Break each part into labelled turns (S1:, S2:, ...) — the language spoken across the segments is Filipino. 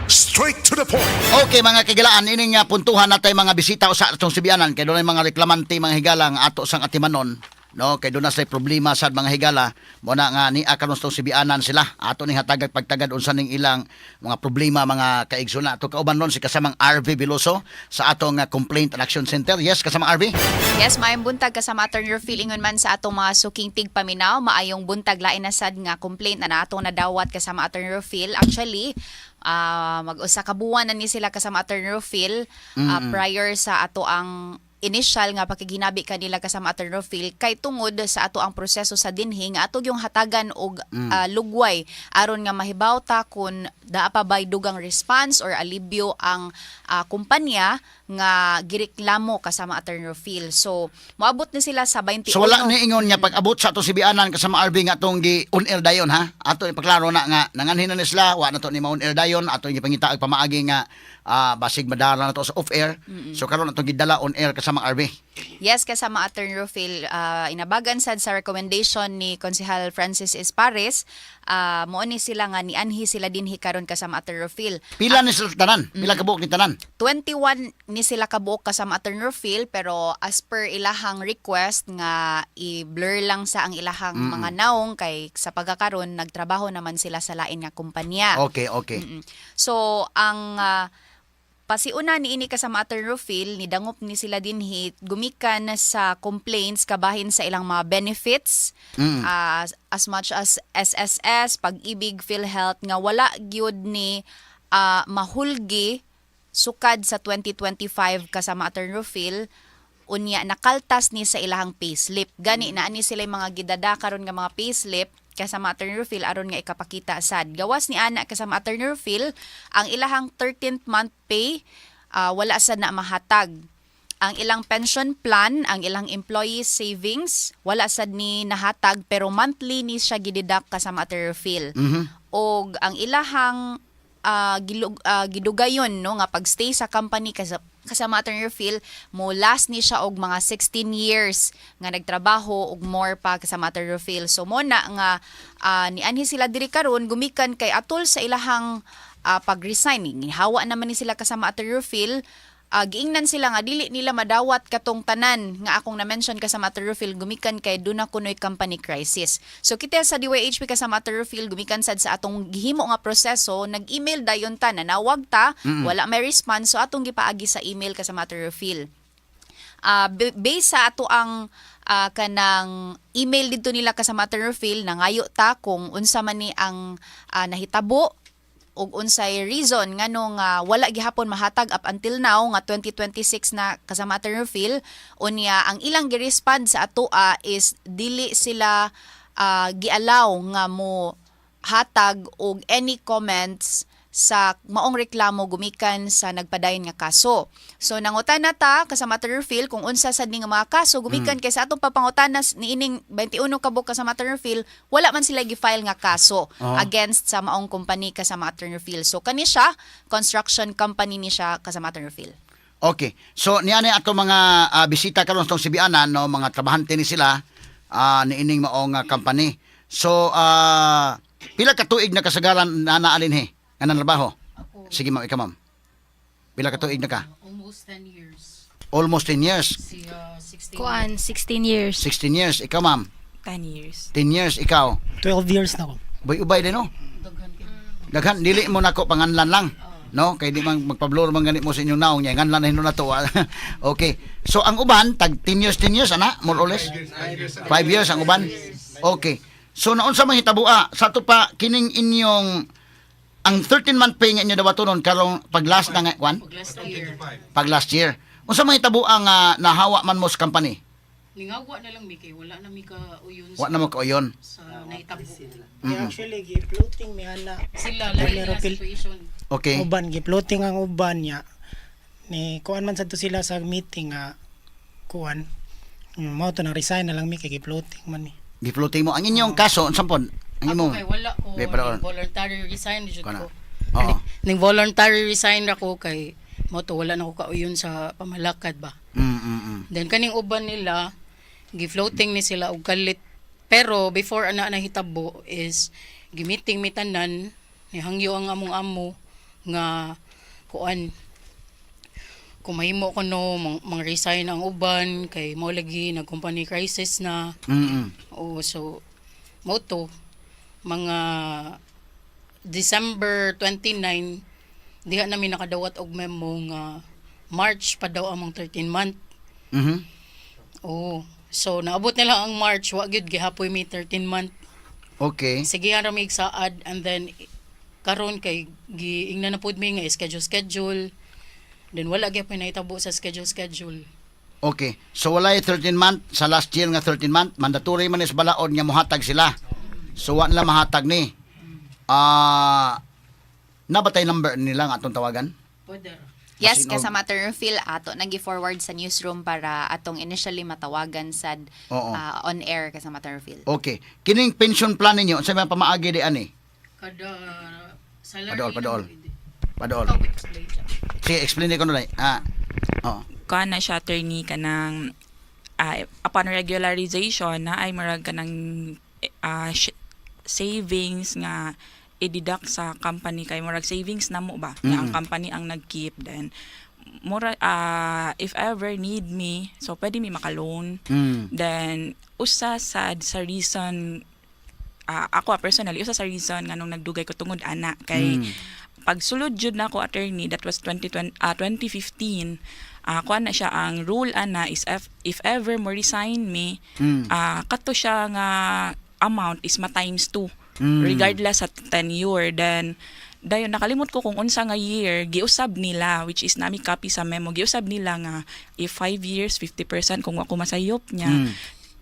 S1: Straight to the point.
S2: Okay mga kigalaan, ining puntuhan natay mga bisita sa atong sibianan kay doon mga reklamante mga higalang ato sang atimanon. No, kay doon na say problema sad mga higala mo na nga ni akaron sa sibianan sila ato ning hatagag pagtagad unsa ning ilang mga problema mga kaigsoon ato kauban ron si kasamang RV Biloso sa atong Complaint and Action Center. Yes, kasamang RV.
S3: Yes, maayong buntag kasama attorney feelingon man sa atong mga suking tigpaminaw, maayong buntag lain na sad nga complaint na atong nadawat kasama attorney Phil. Actually, mag-usa ka buwan na ni sila kasama attorney Phil prior sa ato ang initial nga pagkiginabi kanila kasama attorney Phil kay tungod sa ato ang proseso sa dinhi nga ato yung hatagan og lugway aron nga mahibaw ta kun daa pa bay dugang response or alibyo ang kumpanya nga gireklamo kasama attorney Phil. So moabot ni sila sa 21.
S2: So wala ni ingon niya pag-abot sa ato sibianan kasama RV nga atong gi on air dayon ha. Ato ipaklaro na nga nanganhin na ni sila wa na to ni ma on air dayon ato gipangita og pamaagi nga basig madara na to sa off air. So karon atong gidala on air kasama RV.
S3: Yes, kasama attorney Phil, inabagan sad sa recommendation ni Konsehal Francis Espares, mo ni sila nga nianhi sila dinhi karon kasama attorney Phil.
S2: Pila ni sila tanan? Pila ka buok ni tanan?
S3: 21 ni sila kabuok kasama attorney Phil, pero as per ilahang request nga i-blur lang sa ang ilahang mga naong kay sa pagkakaron nagtrabaho naman sila sa lain nga kumpanya.
S2: Okay.
S3: So ang pasiuna ni ini kasama attorney Phil, ni dangop ni sila dinhi gumikan sa complaints kabahin sa ilang mga benefits as much as SSS, Pag-ibig, PhilHealth nga wala gyud ni mahulgi sukad sa 2025 kasama attorney Phil. Unya nakaltas ni sa ilahang payslip. Gani na ani sila mga gidada karon nga mga payslip kasama attorney Phil aron nga ikapakita sad. Gawas ni ana kasama attorney Phil ang ilahang 13th month pay wala sad na mahatag. Ang ilang pension plan, ang ilang employee savings wala sad ni nahatag pero monthly ni siya gideduct kasama attorney Phil. Og ang ilahang gidugayon no nga pagstay sa company kasama attorney Phil mo last ni siya og mga 16 years nga nagtrabaho og more pa kasama attorney Phil. So mo na nga nianhi sila diri karon gumikan kay atol sa ilahang pag-resign. Hawa naman ni sila kasama attorney Phil. Giingnan sila nga dili nila madawat katong tanan nga akong na-mention kasama attorney Phil gumikan kay duna kunoy company crisis. So kita sa DYHP kasama attorney Phil gumikan sad sa atong gihimo nga proseso, nag-email dayon ta nanawag ta, wala may response so atong gipaagi sa email kasama attorney Phil. Based sa ato ang kanang email dito nila kasama attorney Phil nangayo ta kung unsa man ni ang nahitabo ug unsay reason nganong wala gihapon mahatag up until now nga 2026 na kasama attorney Phil. Unya ang ilang girespond sa atoa is dili sila gialaw nga mo hatag og any comments sa maong reklamo gumikan sa nagpadayon nga kaso. So nangutana ta kasama attorney Phil kung unsa sad ning mga kaso gumikan kay sa atong papangutanas niining 21 ka buok kasama attorney Phil wala man sila gi-file nga kaso against sa maong company kasama attorney Phil. So kani siya construction company ni siya kasama attorney Phil.
S2: Okay. So niani ato mga bisita karon sa sibianan no mga trabahante ni sila niining maong company. So pila ka tuig na kasagaran na naalin nga trabaho? Sige ma'am, ikaw ma'am. Pila ka tuig na ka?
S4: Almost 10 years.
S2: Almost 10 years.
S4: 16
S5: years.
S2: 16 years. Ikaw ma'am?
S5: 10 years.
S2: 10 years. Ikaw?
S6: 12 years na ko.
S2: Ubay din no? Daghan. Dili mo na ko panganlan lang. No? Kaya di man magpablur man ganit mo sa inyong naong niya. Nganlan na hinon na to. Okay. So ang uban, tag 10 years, ana? More or less? 5 years ang uban? Okay. So naon sa mga hitabua, sa to pa, kining inyong ang 13-month pay nga inyo dawatonon karong pag last na nga kwan? Pag last year. Unsa man hitabo ang nahawa man mo sa company?
S4: Lingagwa na lang mi kay wala na mi ka uyon
S2: Wa na mo kauyon.
S4: sa nahitabo.
S6: Actually, gi-floating mi ana.
S4: Sila lain na situation.
S2: Okay.
S6: Uban, gi-floating ang uban niya. Ni kuan man sa to sila sa meeting nga kuan. Mao to na resign na lang mi kay gi-floating man mi.
S2: Gipluting mo ang inyong kaso unsa pon? Ang
S4: Ako
S2: imong
S4: kay wala ko
S2: Di, pero-
S4: voluntary resign jud
S2: Kana.
S4: ko.
S2: Oo.
S4: Ning voluntary resign ako kay mo to wala na ko kauyon sa pamalakad ba. Then kaning uban nila gi-floating ni sila og kalit. Pero before ana nahitabo is gimiting mi tanan, nihangyo ang among amo nga kuan kung mahimo ko no mang resign ang uban kay mo lagi nag company crisis na. O so mo to mga December 29 diha namin nakadawat og memo nga March pa daw among 13 month. Oh, so naabot nila ang March, wa gyud gihapoy mi 13 month.
S2: Okay.
S4: Sige nga ramig saad and then karon kay giingnan na pud mi nga schedule. Then wala gyapon nahitabo sa schedule.
S2: Okay. So wala 13 month sa last year nga 13 month, mandatory man is balaod nga mohatag sila. So wa nila mahatag ni. Nabatay number nila nga atong tawagan?
S4: Pwede.
S3: Yes,
S2: Kasi
S3: kasama Matter Phil ato nagi-forward sa newsroom para atong initially matawagan sad
S2: Oo.
S3: on air kasama Matter Phil.
S2: Okay. Kining pension plan ninyo, unsa may pamaagi di ani?
S4: Kada salary
S2: Padool.
S4: na-
S2: Padool.
S4: Oh, explain siya.
S2: Sige, explain ko na
S1: Kuha na siya attorney ka ng upon regularization na ay marag ka ng savings nga i-deduct sa company kay marag savings na mo ba nga ang company ang nag-keep then mura if ever need me so pwede mi maka-loan then usa sad sa reason ako personally usa sa reason nga nung nagdugay ko tungod ana kay pagsulod jud na ako attorney that was 2015 kuha na siya ang rule ana is if ever mo resign me kato siya nga amount is times 2 regardless sa tenure then dayon nakalimot ko kung unsa nga year giusab nila which is nami copy sa memo giusab nila nga if 5 years 50% kung ako masayop niya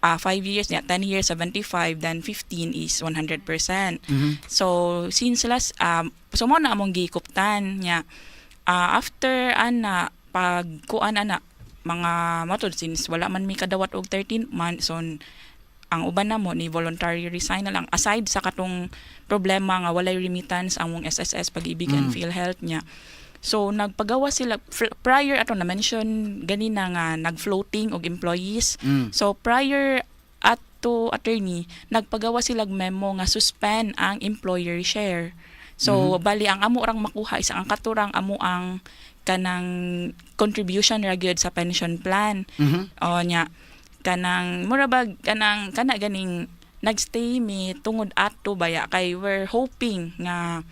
S1: 5 years niya 10 years 75 then 15 is 100%. So since last so mo na among gikuptan niya after ana pag kuan ana mga matod since wala man mi kadawat og 13 months so ang uban na mo ni voluntary resign na lang aside sa katong problema nga walay remittance ang mong SSS Pag-ibig and PhilHealth niya. So nagpagawa sila prior ato na mention ganina nga nag-floating og employees. So prior ato attorney nagpagawa sila memo nga suspend ang employer share. So bali ang amo orang makuha isa ang katurang amo ang kanang contribution ra gyud sa pension plan. O nya kanang murabag kana ganing nagstay mi tungod ato baya kay we're hoping nga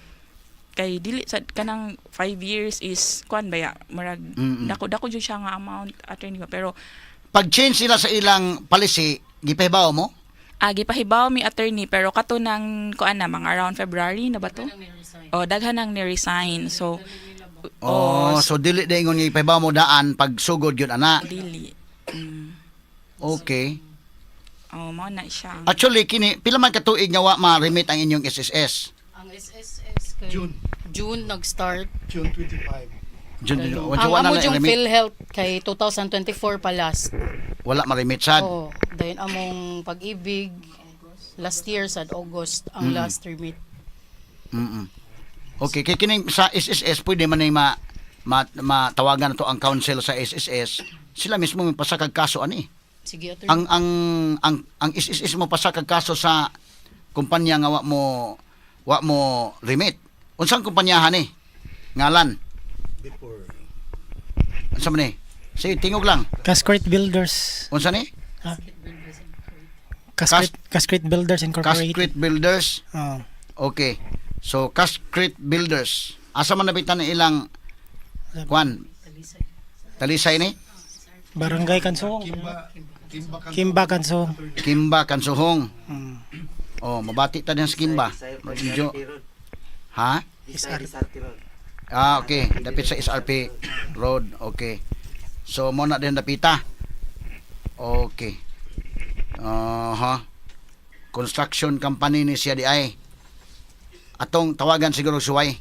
S1: kay dili sa kanang 5 years is kuan baya murag dako jud siya nga amount attorney ba pero
S2: pag change sila sa ilang policy, gipahibaw mo?
S1: gipahibaw mi attorney pero kato nang kuan na mga around February na ba to? Daghan nang ni-resign so
S2: So dili dingon nga ipahibaw mo daan pag sugod yun ana.
S1: dili.
S2: Okay.
S1: Mao na siya.
S2: Actually kini pila man ka tuig nga wa ma-remit ang inyong SSS?
S4: Ang SSS kay June nag-start.
S6: June 25.
S2: June
S4: Ang amo yung PhilHealth kay 2024 pa last.
S2: Wala ma-remit sad.
S4: Oh, dahil among Pag-ibig last year sa August ang last remit.
S2: Okay, kay kining sa SSS pwede man ay matawagan to ang council sa SSS. Sila mismo may pasakag kaso ani.
S4: Sige attorney.
S2: Ang SSS mo pasakag kaso sa kumpanya nga wa mo remit. Unsang kumpanyahan ni? Ngalan.
S5: Before.
S2: Unsa man ni? Sige, tingog lang.
S6: Cascrete Builders.
S2: Unsa ni?
S6: Cascrete Builders Incorporated.
S2: Cascrete Builders.
S6: Oh.
S2: Okay. So Cascrete Builders. Asa man nabitan ni ilang kwan? Talisay ni?
S6: Barangay Kansuhong. Kimba Kansuhong.
S2: Kimba Kansuhong. Mabati ta din sa Kimba. Medyo ha? Okay. Dapit sa SRP Road. Okay. So, mo na din dapita. Okay. Construction company ni CDI. Atong tawagan siguro suway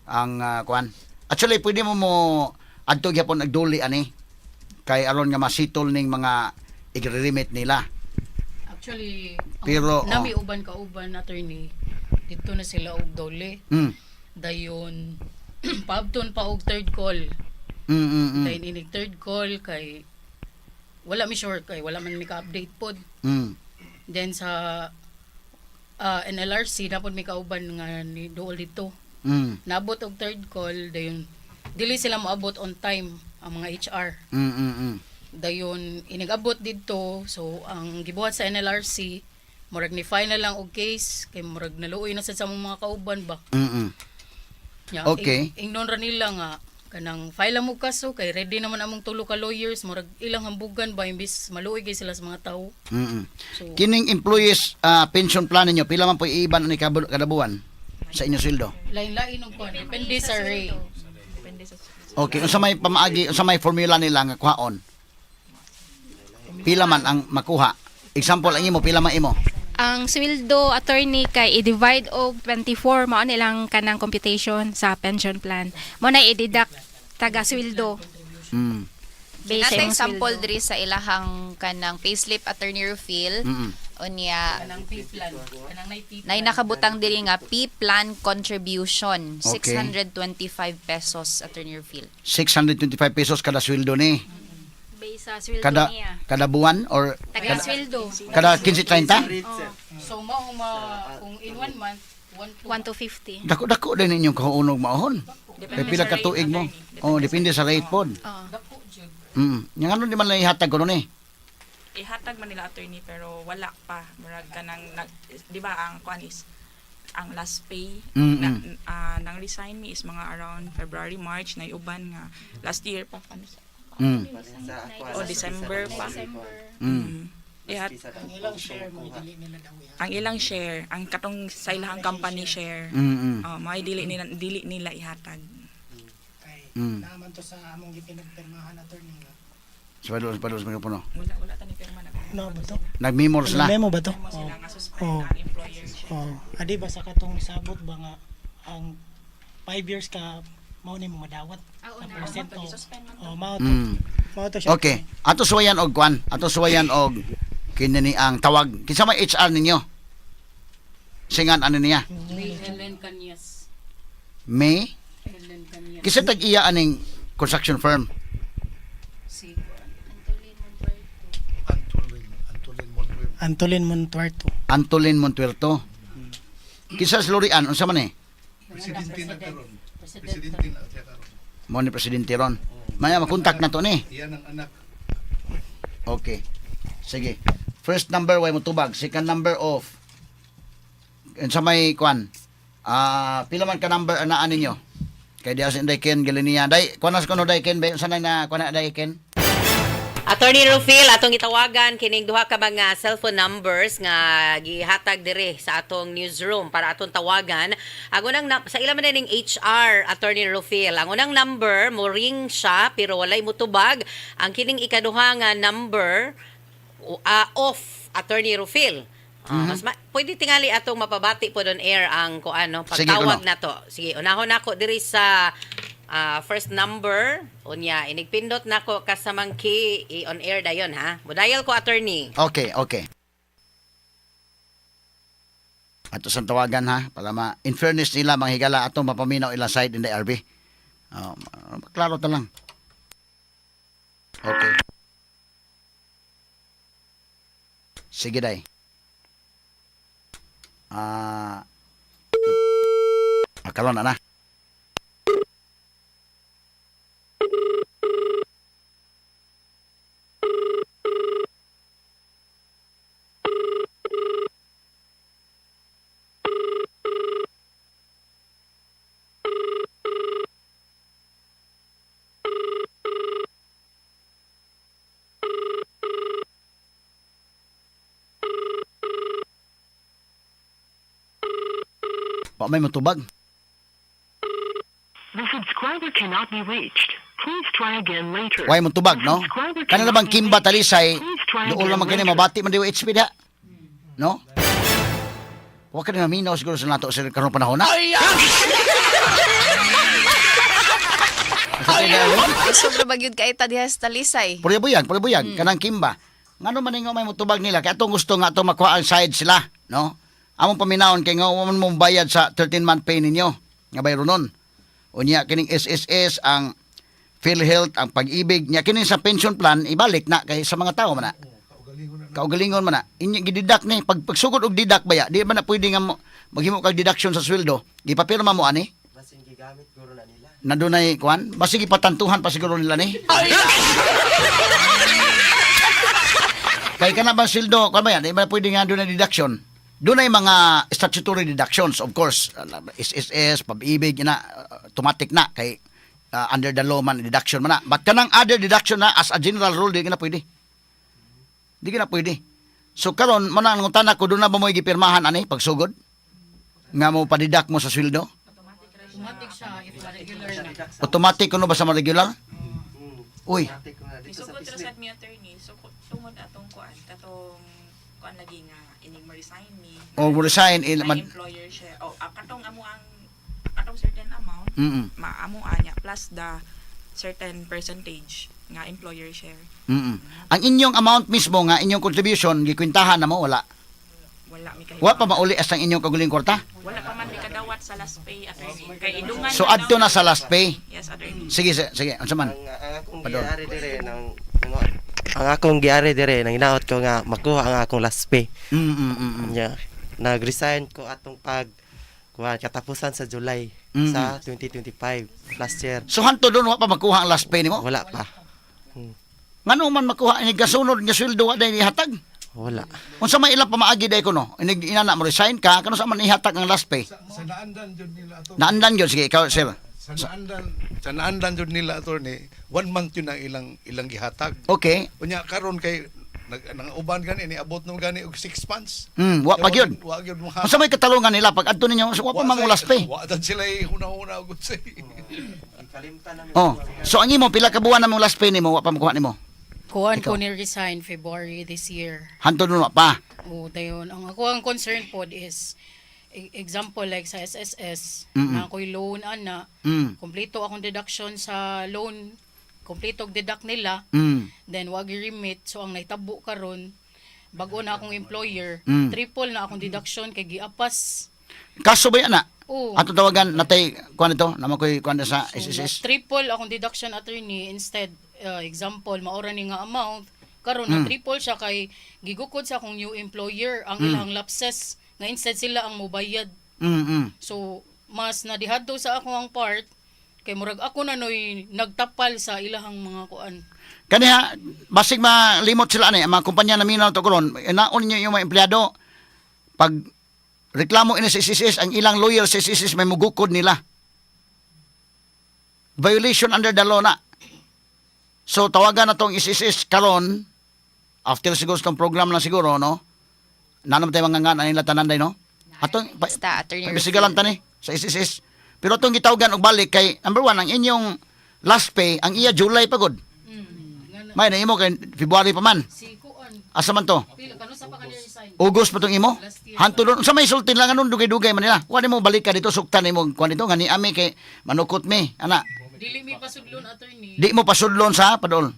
S2: ang kuan. Actually, pwede mo adto gyapon nagduli ani kay aron nga masitol ning mga igre-remit nila.
S4: Actually,
S2: Pero,
S4: nami uban ka uban attorney. Dito na sila og dole. Dayon paabton pa og third call. Dahil inig third call kay wala mi sure kay wala man mi ka-update pod. Then sa NLRC napod mi kauban nga ni duol dito. Naabot og third call, dayon dili sila moabot on time ang mga HR. Dayon inigabot didto, so ang gibuhat sa NLRC murag ni final lang og case kay murag naluoy na sad sa among mga kauban ba. Ya,
S2: Okay.
S4: Ingnon ra nila nga kanang file mo kaso kay ready naman among tulo ka lawyers murag ilang hambugan ba imbis maluoy kay sila sa mga tawo. So
S2: Kining employees pension plan ninyo, pila man po iiban ni kada buwan sa inyo sweldo?
S4: lain-lain og kuan depende sa rate.
S2: Okay, unsa may pamaagi, unsa may formula nila nga kuhaon? Pila man ang makuha? Example ang imo, pila man imo?
S5: Ang sweldo attorney kay i-divide og 24 mao nilang kanang computation sa pension plan. Mo na i-deduct taga sweldo. Based
S3: Natay
S5: sa
S3: sample
S5: sweldo.
S3: diri sa ilahang kanang payslip attorney Rufil. Unya
S4: Kanang P-plan, kanang P-plan.
S3: nay nakabutang diri nga P-plan contribution
S2: Okay.
S3: 625 pesos attorney Rufil.
S2: 625 pesos kada sweldo ni.
S5: Based sa sweldo
S2: Kada
S5: niya.
S2: kada buwan or
S5: Taga sweldo.
S2: kada 15-30?
S4: So mao kung in 1 month 1
S5: 1 to 50.
S2: Dako din ninyong kaunog maahon. Kay pila ka tuig mo. Oh, depende sa rate pod.
S4: dako jud.
S2: Yang ano di man lang ihatag ko nun eh.
S1: Ihatag man nila attorney pero wala pa murag kanang di ba ang kuan is ang last pay nang resign me is mga around February March na uban nga last year pa ano o December pa.
S6: Ang ilang share mo dili nila daw ya.
S1: Ang ilang share, ang katong sa ilahang company share. May dili nila ihatag.
S6: Kay naman to sa among gipinagpirmahan attorney nga.
S2: Pados mikropono.
S1: Wala tani pirma na.
S6: No ba to?
S2: Nagmemor sila.
S6: Memo ba to?
S1: Sila nga suspend
S6: Oh.
S1: ang employer share.
S6: Oh, adi ba sa katong sabot ba nga ang 5 years ka mao ni mo madawat. Ang percent oh, mao to. Mao to siya.
S2: Okay. Ato suwayan og kwan. Ato suwayan og kinini ang tawag. Kinsa may HR ninyo? Singan ano niya?
S4: May Helen Cañas.
S2: May
S4: Helen Cañas.
S2: kisa tag-iya aning construction firm.
S4: Si
S6: Antolin Montuarto.
S2: Antolin Montuerto. Kisa sa Lorian, unsa man eh?
S7: Presidente na karon.
S4: Presidente.
S7: Presidente na siya karon.
S2: Mo ni presidente ron. Maya makontak na to ni.
S7: Iyan ang anak.
S2: Okay. Sige. First number way mo tubag, second number of unsa may kwan? Pila man ka number anaan ninyo? Kay diya sa Ken Galenia. Dai kuanas kuno dai Ken ba sanay na kuana dai Ken?
S8: Attorney Rufil, atong itawagan kining duha ka mga cellphone numbers nga gihatag dire sa atong newsroom para atong tawagan. Ang unang sa ila man ning HR Attorney Rufil. Ang unang number mo ring siya pero walay mutubag. Ang kining ikaduha nga number off Attorney Rufil. Pwede tingali atong mapabati po don air ang kuano
S2: Sige,
S8: pagtawag
S2: kuno.
S8: na to. Sige, unahon nako diri sa first number. Unya, inigpindot nako kasamang key on air dayon ha. Modayal ko attorney.
S2: Okay. Ato sa tawagan ha, para in fairness nila manghigala ato mapaminaw ilang side in the RB. Klaro ta lang. Okay. Sige day. Karon na. Pa may matubag.
S9: The subscriber cannot be reached. Please try again later.
S2: Way mo tubag, no? Kanila bang Kimba Talisay, doon naman kini mabati man diwa HP da. No? Wa ka na minaw siguro sa nato sa karong panahon na.
S3: Sobra bagyud kay ta diha sa Talisay.
S2: Puribuyag, kanang Kimba. Ngano man nga may mutubag nila kay atong gusto nga atong makuha ang side sila, no? Among paminawon kay nga man mo bayad sa 13-month pay ninyo. Nga bayro nun. Unya kining SSS ang PhilHealth, ang Pag-ibig, nya kining sa pension plan ibalik na kay sa mga tao man na. Kaugalingon man na. Inyo gididak ni pagsugod og didak baya, di man na pwede nga maghimo kag deduction sa sweldo. Gipapirma mo ani? Na dunay kuan, basig ipatantuhan pa siguro nila ni. Kay kana ba sildo, kuan ba yan? Di ba pwede nga dunay deduction? Dunay mga statutory deductions, of course. SSS, pag-ibig na automatic na kay under the law man deduction man na. But kanang other deduction na as a general rule di na pwede. Di na pwede. So karon mo nang ngutan ako doon na ba mo gipirmahan ani pagsugod? Nga mo padidak mo sa sweldo?
S4: Automatic siya if regular na.
S2: Automatic kuno ba sa mga regular? Uy,
S1: Isugod ra sad mi attorney. So tungod atong kuan, katong kuan lagi nga ining ma-resign ni.
S2: o mo resign
S1: My employer siya. O katong amo ang katong certain amount, maamo anya plus the certain percentage nga employer share.
S2: Ang inyong amount mismo nga inyong contribution gikwintahan na mo wala.
S1: Wala mi kay.
S2: Wa pa mauli as ang inyong kaguling kwarta.
S1: Wala pa man mi kadawat sa last pay attorney. Kay idungan
S2: So
S1: na
S2: adto
S1: daw-
S2: na sa last pay.
S1: Yes, attorney.
S2: Sige, unsa man?
S10: Ang akong
S2: Padol.
S10: giari dire ang akong giari dire nang inaot ko nga makuha ang akong last pay. Nya nag-resign ko atong katapusan sa July sa 2025 last year.
S2: So hanto doon wa pa makuha ang last pay nimo?
S10: Wala pa.
S2: Ngano man makuha ini gasunod nga sweldo wa day ihatag?
S10: Wala.
S2: Unsa may ilang pamaagi day kuno? Inig inana mo resign ka, kano sa man ihatag ang last pay?
S7: Sa naandan jud nila ato.
S2: Naandan gyud sige ikaw sir.
S7: Sa naandan jud nila attorney, 1 month yun ang ilang gihatag.
S2: Okay.
S7: Unya karon kay nang uban gani ni abot no gani og 6 months.
S2: Wa pa gyud.
S7: Wa gyud mo
S2: Unsa may katalungan nila pag adto ninyo wa pa mang last pay?
S7: Wa tan sila huna-huna og say.
S2: Oh. So ang imo pila ka buwan na mong last pay nimo wa pa makuha nimo?
S4: Kuan
S2: Ikaw.
S4: ko ni resign February this year.
S2: Hanto doon wa pa.
S4: O dayon ang ako ang concern pod is example like sa SSS
S2: Mm-mm.
S4: na ako'y loan ana,
S2: Mm.
S4: kompleto akong deduction sa loan, kompleto og deduct nila, then wag i-remit, so ang naitabo karon bago na akong employer, triple na akong deduction kay giapas.
S2: Kaso ba yan na?
S4: Oo.
S2: Ato tawagan natay kuan ito, naman ko'y kuan sa
S4: So,
S2: SSS.
S4: triple akong deduction attorney instead example maora ni nga amount karon na triple siya kay gigukod sa akong new employer ang ilang lapses nga instead sila ang mobayad. So mas nadihadto sa ako ang part kay murag ako na noy nagtapal sa ilahang mga kuan.
S2: Kaniha basig malimot sila ani ang mga kumpanya na minaw to kulon. Inaon niyo yung mga empleyado pag reklamo ini sa SSS ang ilang lawyer sa SSS may mugukod nila. Violation under the law na. So tawagan na tong SSS karon after siguro tong program lang siguro no. Nanam tayo mga nga nila tanan day no. Atong
S3: Basta, Attorney
S2: pabisigalan tani sa SSS. Pero atong gitawagan og balik kay number 1 ang inyong last pay ang iya July pagod. May na imo kay February pa man.
S4: Si kuan
S2: Asa man to?
S4: pila kanu sa pa ka resign.
S2: August pa tong imo? Hanto doon. Sa may sultin lang anon dugay-dugay man nila. Wa mo balik ka dito suktan nimo kuan dito ngani ami kay manukot mi ana.
S4: Dili mi pasudlon attorney.
S2: Di mo pasudlon sa padol.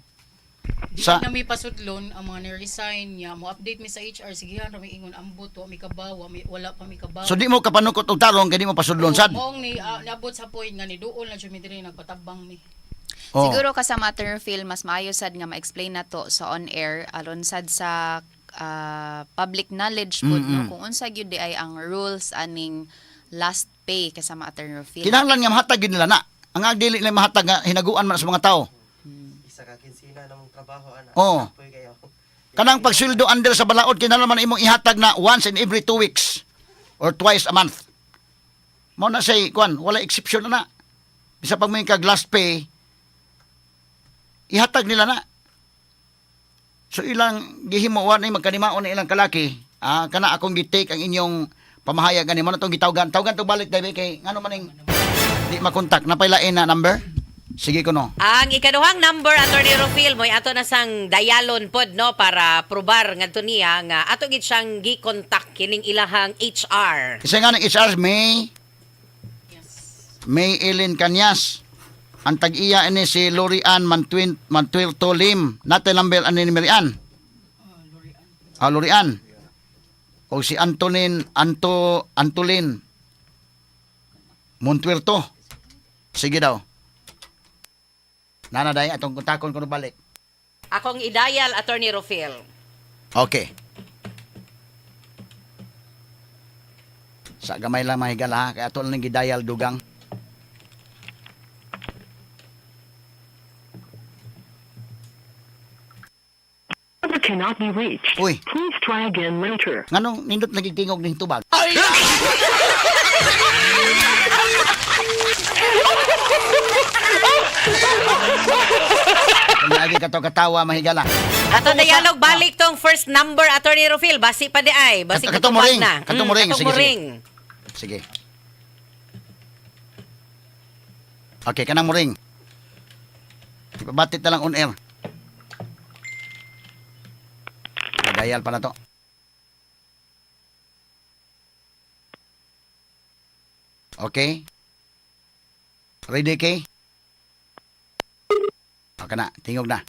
S4: Di
S2: Sa
S4: na mi pasudlon ang mga ni-resign niya mo update mi sa HR sigihan ra mi ingon ambot wa mi kabaw wala pa mi kabaw.
S2: so di mo kapanukot og tarong kay di mo pasudlon sad.
S4: Moong ni naabot sa point nga ni duol na jud mi diri nagpatabang mi.
S2: Oh.
S3: Siguro kasama Attorney Phil, mas maayo sad nga ma-explain na to sa on-air alon sad sa public knowledge po no kung unsa gyud di ay ang rules aning last pay kasama Attorney Phil.
S2: Kinahanglan nga mahatag gid nila na. Ang dili na mahatag nga hinaguan man sa mga tao.
S10: Isa ka kinsina ng trabaho ana.
S2: Oo.
S10: Apoy kayo.
S2: Kanang pagsweldo under sa balaod kinahanglan man imong ihatag na once in every 2 weeks or twice a month. Mao na say kuan, wala exception na. Bisa pag may kag last pay ihatag nila na. So ilang gihimuan ni magkanimaon na ilang kalaki, kana akong gitake ang inyong pamahayag ani mo na tong gitawgan. Tawgan to balik dai kay ngano man ning di makontak napailain na number. Sige ko no.
S8: Ang ikaduhang number Attorney Rufil mo ato na sang dialon pod no para probar ngadto niya nga ato gid siyang gi-contact kining ilahang HR.
S2: Kasi nga ng HR May Ellen Cañas. Ang tag-iya ini si Lorian Mantuerto Lim. Natin number ani ni Marian. Lorian. O si Antolin Montuerto. Sige daw. Nanaday atong kontakon ko balik.
S8: Akong i-dial Attorney Rufil.
S2: Okay. Sa gamay lang mahigala ha. Kaya ito lang gidayal dugang.
S9: cannot be reached.
S2: Uy.
S9: Please try again later.
S2: Nganong nindot nagigtingog ning tubag? Kung lagi ka to katawa mahigala.
S8: Ato dialog balik tong first number, Attorney Rufil. Basi pa di ay. Basi
S2: Katong
S8: gitubag
S2: ring.
S8: na.
S2: Katong ring.
S8: Katong
S2: Sige, sige.
S8: ring.
S2: Sige. Okay, kanang mo ring. Ipabatit na lang on air. Nagayal pa na to. Okay. Ready, kay? Okay na, tingog na.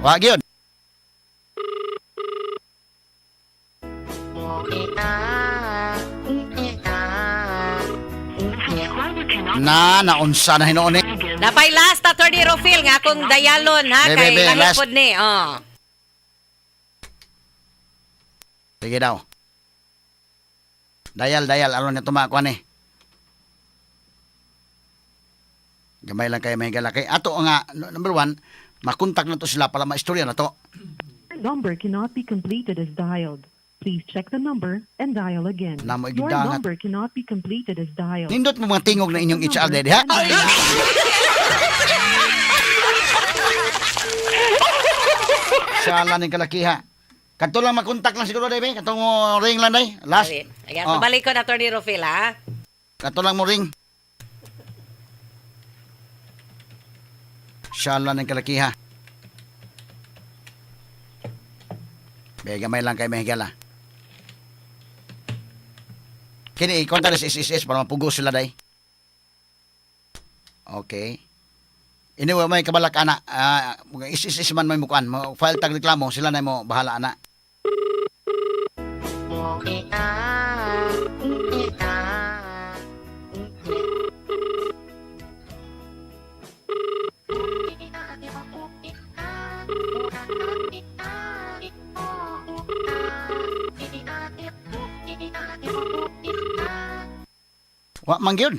S2: Wag yun. Naunsa na hinuon ni.
S8: Napay last, Attorney Rufil, nga akong dialon, ha?
S2: Be,
S8: Kay
S2: be, last.
S8: lahipod ni. Oh.
S2: Sige daw. Dayal, aron na tumakuan ni. Gamay lang kayo may galakay. Ato nga, number 1, makontak na to sila para maistorya na to.
S9: Number cannot be completed as dialed. Please check the number and dial again.
S2: Namo
S9: Your
S2: igidangat.
S9: number cannot be completed as dialed.
S2: Nindot mo mga tingog na inyong HR daddy, ha? Sala ng kalakiha. Kato lang makontak lang siguro, Dave. Katong mo ring lang, day. Last.
S8: Ayan,
S2: Oh.
S8: balik ko na, Attorney Rufil, ha?
S2: Kato lang mo ring. Sala ng kalakiha. Gamay lang kay mahigala. Kini i-kontak sa SSS para mapugos sila, day. Okay. Anyway, may kabalak ana. SSS man may mukuan. File tag reklamo, sila na mo bahala ana. Wa man gyud.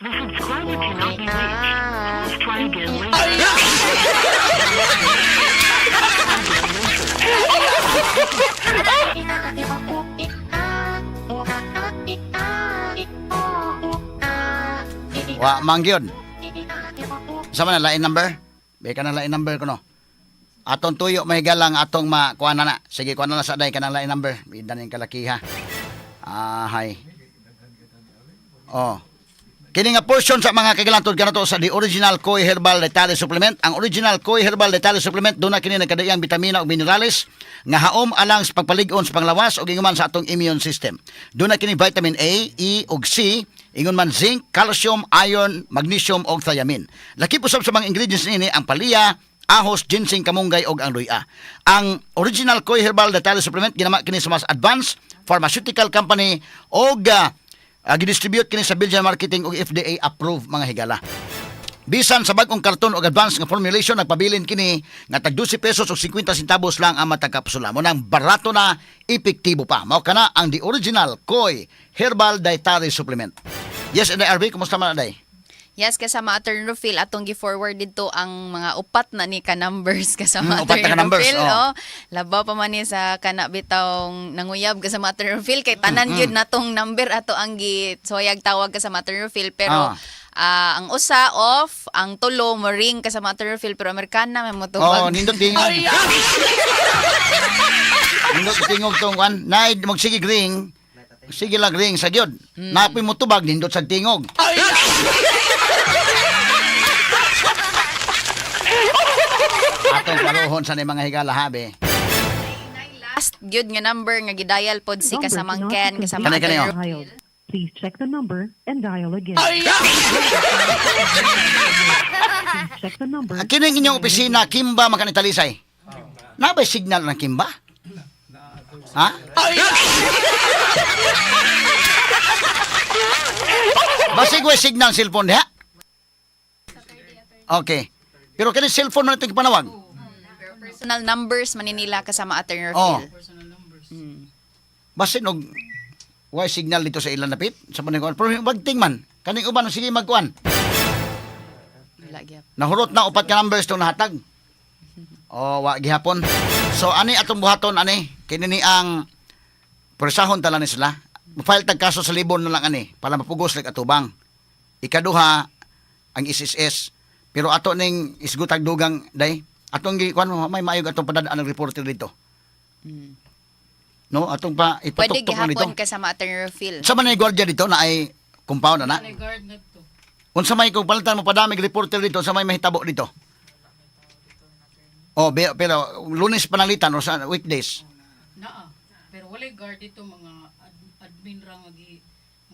S9: The subscriber cannot be reached. Please try again later.
S2: Wa man gyud. Sama na lain number? Beka na lain number ko no. Atong tuyo may galang atong makuha na. Sige, kuha na sa day kanang lain number. Bidan yung kalakiha. Hay. Oh. Kini nga portion sa mga kagalantod kanato sa the original Koi Herbal Letale Supplement. Ang original Koi Herbal Letale Supplement doon na kini nagkadayang bitamina ug minerales nga haom alang sa pagpalig-on sa panglawas ug ingon man sa atong immune system. Doon na kini vitamin A, E ug C, ingon man zinc, calcium, iron, magnesium ug thiamine. Lakip usab sa mga ingredients nini ang palya, ahos, ginseng, kamunggay ug ang luya. Ang original Koi Herbal Letale Supplement ginama kini sa mas advanced pharmaceutical company ug gidistribute kini sa Belgian Marketing ug FDA approved mga higala. Bisan sa bag-ong karton o advance nga formulation nagpabilin kini nga tag 12 pesos o 50 centavos lang ang matagkapsula mo nang barato na epektibo pa. Mao kana ang the original Koi Herbal Dietary Supplement. Yes, and RB, kumusta man day?
S3: Yes, kasama Attorney Rufil, atong gi-forward dito ang mga upat na ni ka-numbers kasama
S2: upat na
S3: Attorney
S2: ka-numbers,
S3: Rufil.
S2: oh.
S3: Oh. Labaw pa man ni sa kana bitawng nanguyab kasama Attorney Rufil kay tanan gyud natong number ato ang gi-soyag tawag kasama Attorney Rufil pero ang usa off, ang tulo mo ring kasama Attorney Rufil pero Amerikana may motubag.
S2: Oh, nindot tingog. Nindot tingog tong kan. Nay magsige ring. Sige lang ring sa gyud. Napoy mo tubag nindot sa tingog. Atong paruhon sa ni mga higala habe.
S3: Last gyud nga number nga gidayal pod si
S9: Number
S3: kasamang
S9: cannot
S3: Ken
S9: be
S3: kasama
S2: Kanay, kanay,
S3: Attorney
S2: oh.
S3: Rufil.
S9: dialed. Please check the number and dial again. Please check the number.
S2: Kini ang inyong opisina Kimba Makanitalisay. Nabay signal ng Kimba? Ha? Basig way signal cellphone diha. Okay. Pero kini cellphone man itong ipanawag.
S3: Personal numbers maninila kasama Attorney
S2: Oh.
S3: Phil.
S2: Basin og way signal dito sa ilan napit sa paningkuan. Pero bagting man. Kaning uban sige magkuan.
S3: Wala gyap.
S2: Nahurot na upat ka numbers to nahatag. Wa gihapon. So ani atong buhaton ani kini ni ang persahon tala ni sila. File tag kaso sa libon na lang ani para mapugos like atubang. Ikaduha ang SSS. Pero ato ning isgutag dugang day. Atong gikuan may maayog atong padadaan ng reporter dito. No, atong pa
S3: Pwede
S2: ipatuktok na dito.
S3: gihapon kasama Attorney Phil.
S2: Sa man ay gwardiya dito na ay compound na.
S4: Guard na to.
S2: Unsa may kung palitan mo padamig reporter dito, sa may mahitabo dito. Pero Lunes panalitan o sa weekdays.
S4: Naa. Pero wala guard dito mga admin ra nga gi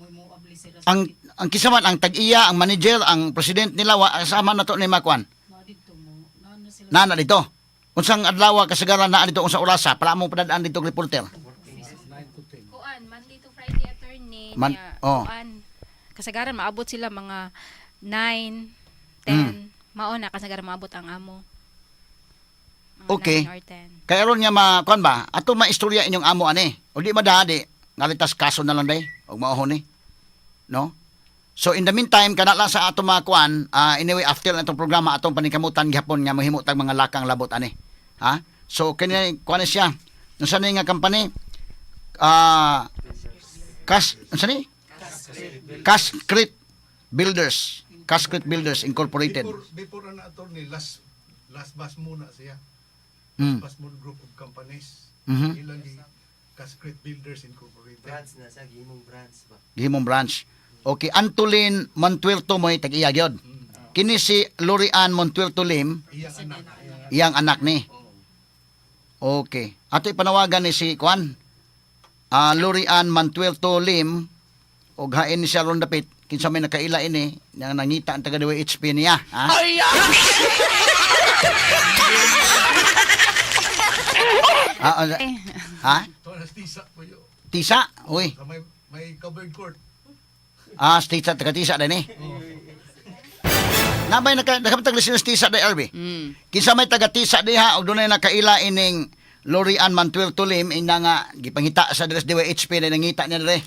S4: mo abli sila.
S2: Ang kisaman ang tag-iya, ang manager, ang president nila sama na to ni Makwan.
S4: Na dito mo. Na sila.
S2: Nana dito. Unsang adlaw kasagaran na dito unsa orasa para mo padadaan dito reporter.
S5: Kuan, Monday to Friday, attorney. Kuan, kasagaran maabot sila mga 9, 10. Mauna kasagaran maabot ang amo. Mga
S2: Okay.
S5: 9 or 10.
S2: Kaya ron nga kuan ba? Ato maistorya inyong amo ani. O di madadi ngalitas kaso na lang day og maohon ni. No? So in the meantime kana lang sa ato mga kuan, anyway after natong programa atong paningkamutan gihapon nga mahimo tag mga lakang labot ani. Ha? So kini kuan siya. Unsa ni nga company? Cascrete Builders. Cascrete Builders Incorporated.
S7: Before na attorney, last bus muna siya.
S2: Mm.
S7: Last muna group of companies.
S2: Mhm.
S7: Ilang Cascrete Builders Incorporated.
S10: Branch na sa Gimong branch ba.
S2: Gihimong branch. Okay, Antolin Montuerto mo'y tag-iya gyud. Kini si Lorian Montuerto Lim,
S7: Iyang anak.
S2: iyang anak ni. Okay. Ato ipanawagan ni si Kwan. Lorian Montuerto Lim og hain ni siya ron dapit kinsa may nakaila ini nga nangita ang taga DWHP niya, ha? Ha?
S7: Ito na tisa po yun.
S2: Tisa? Uy.
S7: May covered court.
S2: Tisa, taga-tisa din eh. Nabay nakapatag listener tisa day RB. Kinsa may taga-tisa diha og dunay nakaila ining Lorian Montuerto Lim ina nga gipangita sa Dres DWHP na nangita niya dire.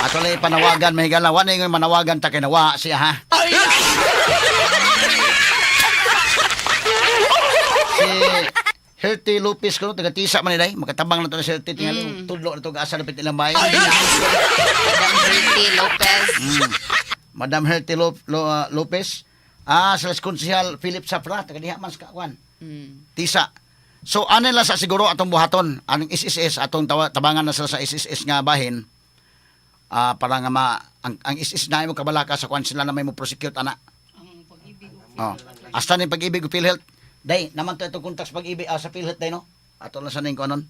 S2: Ato lay panawagan mahigala wa na manawagan ta kay nawa siya ha. Si Herty Lopez ko taga-tisa man day makatabang na to si Herty tingali tudlo na to asa dapit ilang bayan.
S3: Herty Lopez.
S2: Madam Herty Lopez. Sa Konsehal Philip Safra, taga diha man sa Kawan. Tisa. So ano lang sa siguro atong buhaton, anong SSS atong tabangan na sila sa SSS nga bahin. Para nga ang SSS na mo kabalaka sa kwan sila na may mo prosecute ana.
S4: Ang pag-ibig.
S2: Hasta ni pag-ibig o PhilHealth. Day, naman to itong contact sa pag-ibig sa PhilHealth day no. Ato lang sa ning konon.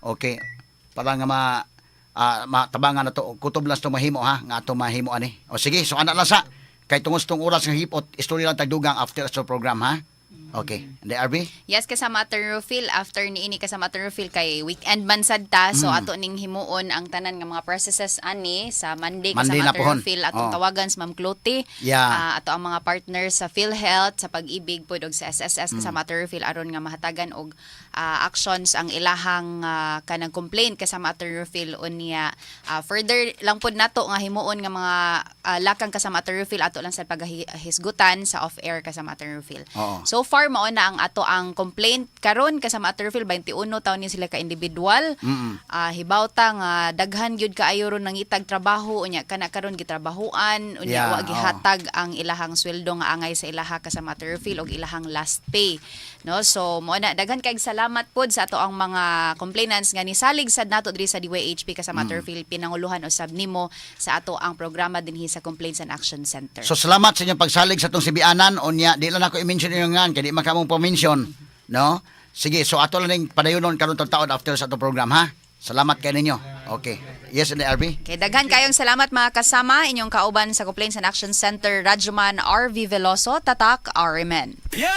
S2: Okay. Para nga matabangan na to kutob lang to mahimo ha nga ato mahimo ani. O sige, so ana lang sa kay tungos tong oras nga hipot istorya lang tagdugang after sa program ha. Okay. And the RB?
S3: Yes, kasama Attorney Phil. After niini kasama Attorney Phil kay weekend man sad ta. So ato ning himuon ang tanan nga mga processes ani sa Monday kasama
S2: na pohon.
S3: Attorney Phil atong tawagan sa Ma'am Cloty.
S2: Yeah.
S3: Ato ang mga partners sa PhilHealth, sa pag-ibig pud og sa SSS kasama Attorney Phil aron nga mahatagan og actions ang ilahang kanang complaint kasama Attorney Phil unya. Further lang pud nato nga himuon nga mga lakang kasama Attorney Phil ato lang sa paghisgutan sa off-air kasama Attorney Phil. So far mao na ang ato ang complaint karon kasama Attorney Phil 21 taon ni sila ka individual. Hibaw ta nga daghan gyud kaayo ron nangitag trabaho unya kana karon gitrabahuan unya wa gihatag ang ilahang sweldo nga angay sa ilaha kasama Attorney Phil og ilahang last pay. No, so mo na daghan kay salamat pod sa ato ang mga complainants nga nisalig sad nato diri sa DYHP kasama Attorney Phil pinanguluhan usab nimo sa ato ang programa dinhi sa Complaints and Action Center.
S2: So salamat sa inyong pagsalig sa itong sibianan unya di lang ako i-mention inyo nga kaya di makamong pa-mention, no? Sige, so ato lang ning padayunon karon tong taon after sa itong program ha. Salamat kay ninyo. Okay. Yes, and RB.
S3: Kay daghan kayong salamat mga kasama inyong kauban sa Complaints and Action Center Radyoman RV Veloso, Tatak RMN.
S11: Yo!